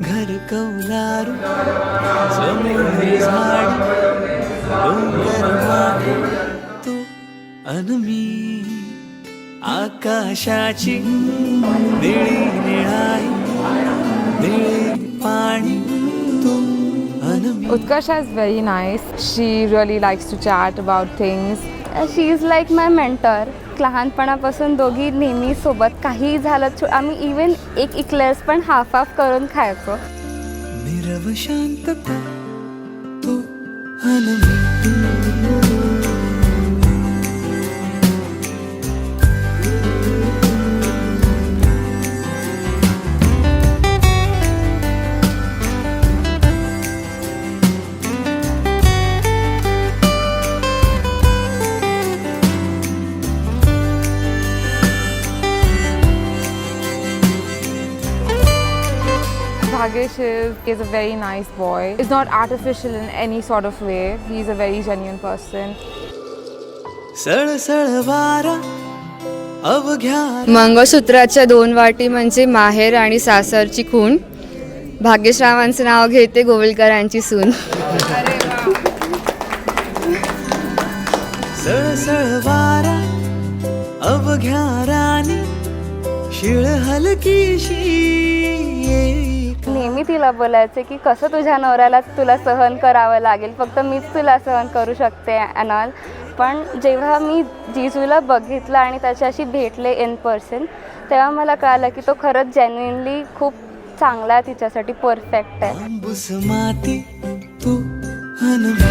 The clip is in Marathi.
घर कौलारू समोर झाड डोंगर मागे तू अनमी आकाशाची निळी निळाई निळे पाणी तू अनमी. Utkarsh is very nice. She really likes to chat about things. She is like my mentor. लहानपणापासून दोघी नेहमी सोबत काही झालं आम्ही इवन एक इक्लेअर्स पण हाफ हाफ करून खायचो. निरव शांतता तू अनमी. Bhagesh is a very nice boy. He's not artificial in any sort of way. He's a very genuine person. सळसळ वारा अवघ्या. मंगळसूत्राच्या 2 वाटी म्हणजे माहेर आणि सासरची खूण. भाग्यश्रावांचं नाव घेते गोविलकरांची सून. सळसळ वारा अवघ्या राणी शिळ हलकीशी. नेहमी तिला बोलायचे की कसं तुझ्या नवऱ्याला तुला सहन करावं लागेल, फक्त मीच तुला सहन करू शकते अँड ऑल. पण जेव्हा मी जिजूला बघितलं आणि त्याच्याशी भेटले इन पर्सन, तेव्हा मला कळालं की तो खरंच जेन्युइनली खूप चांगला आहे, तिच्यासाठी परफेक्ट आहे. माती तू अनमी.